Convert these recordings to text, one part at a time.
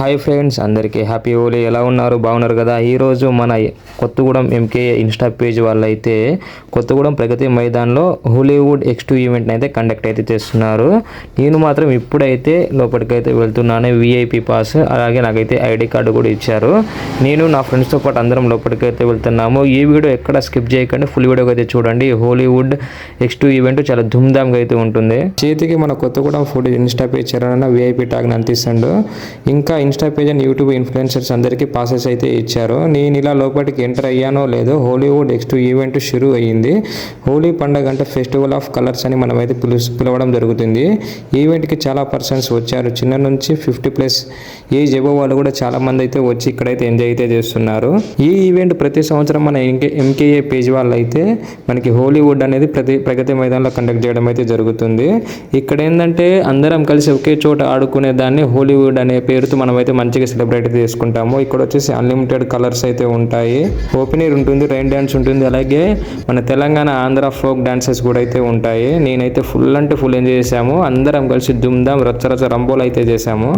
Hi friends, అందరికీ happy Holi. ఎలా ఉన్నారు? బాగున్నారు కదా? ఈరోజు మన కొత్తగూడెం ఎంకే ఇన్స్టా పేజ్ వాళ్ళు అయితే కొత్తగూడెం ప్రగతి మైదాన్లో హాలీవుడ్ X2 ఈవెంట్ని అయితే కండక్ట్ అయితే చేస్తున్నారు. నేను మాత్రం ఇప్పుడైతే లోపలికైతే వెళ్తున్నాను. VIP పాస్, అలాగే నాకైతే ID కార్డు కూడా ఇచ్చారు. నేను నా ఫ్రెండ్స్తో పాటు అందరం లోపలికైతే వెళ్తున్నాము. ఈ వీడియో ఎక్కడ స్కిప్ చేయకండి, ఫుల్ వీడియో అయితే చూడండి. హాలీవుడ్ X2 ఈవెంట్ చాలా ధూమ్ధామ్గా అయితే ఉంటుంది. చేతికి మన Kothagudem food Insta page Charan VIP ట్యాగ్ని అందిస్తాడు. ఇంకా Insta page and YouTube influencers అందరికీ పాసెస్ అయితే ఇచ్చారు. నేను ఇలా లోపలికి ఎంటర్ అయ్యానో లేదో హాలీవుడ్ X2 ఈవెంట్ షురూ అయ్యింది. హోలీ పండుగ అంటే ఫెస్టివల్ ఆఫ్ కలర్స్ అని మనమైతే పిలవడం జరుగుతుంది. ఈవెంట్కి చాలా పర్సన్స్ వచ్చారు. చిన్న నుంచి 50+ ఏజ్ ఎబో వాళ్ళు కూడా చాలా మంది అయితే వచ్చి ఇక్కడైతే ఎంజాయ్ అయితే చేస్తున్నారు. ఈ ఈవెంట్ ప్రతి సంవత్సరం మన MKA పేజ్ వాళ్ళు అయితే మనకి హాలీవుడ్ అనేది ప్రగతి మైదానంలో కండక్ట్ చేయడం అయితే జరుగుతుంది. ఇక్కడ ఏంటంటే అందరం కలిసి ఒకే చోట ఆడుకునే దాన్ని హాలీవుడ్ అనే పేరుతో మనమైతే మంచిగా సెలబ్రేట్ చేసుకుంటాము. ఇక్కడ వచ్చేసి అన్లిమిటెడ్ కలర్స్ అయితే ఉంటాయి, ఓపెన్ ఎయిర్ ఉంటుంది, రైన్ డ్యాన్స్ ఉంటుంది, అలాగే మన తెలంగాణ ఆంధ్ర ఫోక్ డాన్సెస్ కూడా అయితే ఉంటాయి. నేనైతే ఫుల్ అంటే ఫుల్ ఎంజాయ్ చేశాము. అందరం కలిసి దుమ్దాం రచ్చరచ్చ రంబోలు అయితే చేశాము.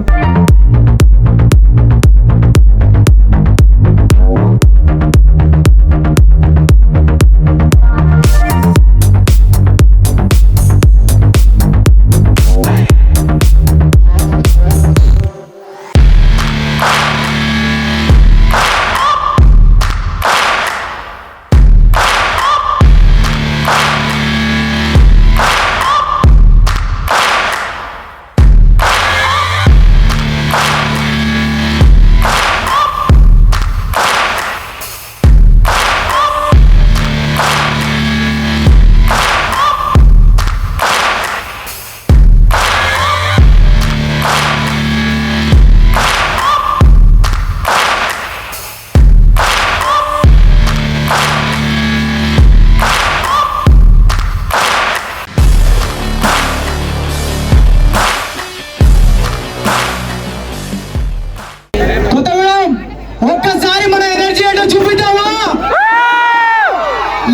ఒక్కసారి మన ఎనర్జీ ఏంటో చూపిద్దామా?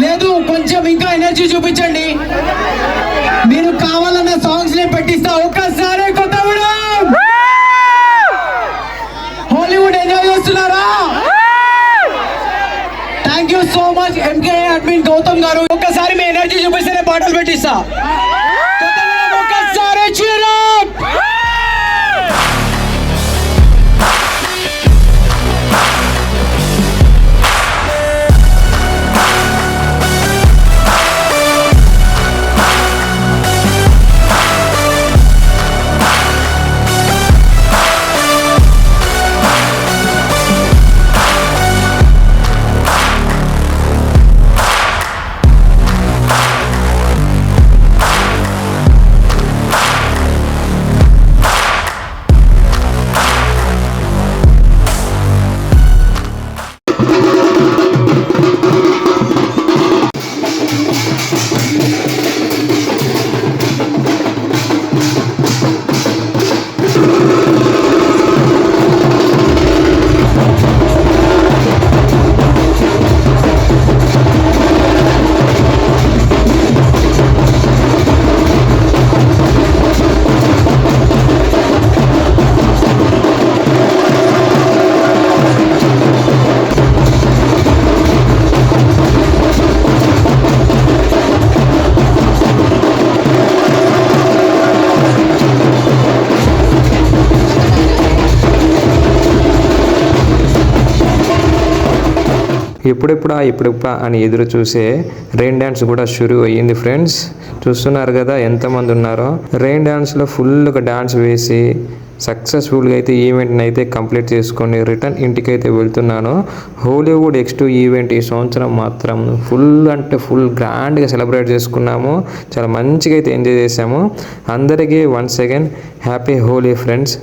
లేదు, కొంచెం ఇంకా ఎనర్జీ చూపించండి. మీరు కావాలన్న సాంగ్స్ నే పెట్టిస్తా. ఒక్కసారి కొత్తగూడెం హాలీవుడ్ ఎంజాయ్ చేస్తున్నారా? Thank you so much MKA admin Gautam garu. ఒక్కసారి మీ ఎనర్జీ చూపిస్తేనే పాటలు పెట్టిస్తా. ఒక్కసారి cheer up. ఇప్పుడెప్పుడా అని ఎదురు చూసే రెయిన్ డ్యాన్స్ కూడా షురూ అయ్యింది. ఫ్రెండ్స్ చూస్తున్నారు కదా ఎంతమంది ఉన్నారో. రెయిన్ డ్యాన్స్లో ఫుల్గా డ్యాన్స్ వేసి సక్సెస్ఫుల్గా అయితే ఈవెంట్ని అయితే కంప్లీట్ చేసుకొని రిటర్న్ ఇంటికైతే వెళ్తున్నాను. హాలీవుడ్ X2 ఈవెంట్ ఈ సంవత్సరం మాత్రం ఫుల్ అంటే ఫుల్ గ్రాండ్గా సెలబ్రేట్ చేసుకున్నాము. చాలా మంచిగా అయితే ఎంజాయ్ చేసాము. అందరికీ once again happy Holi friends.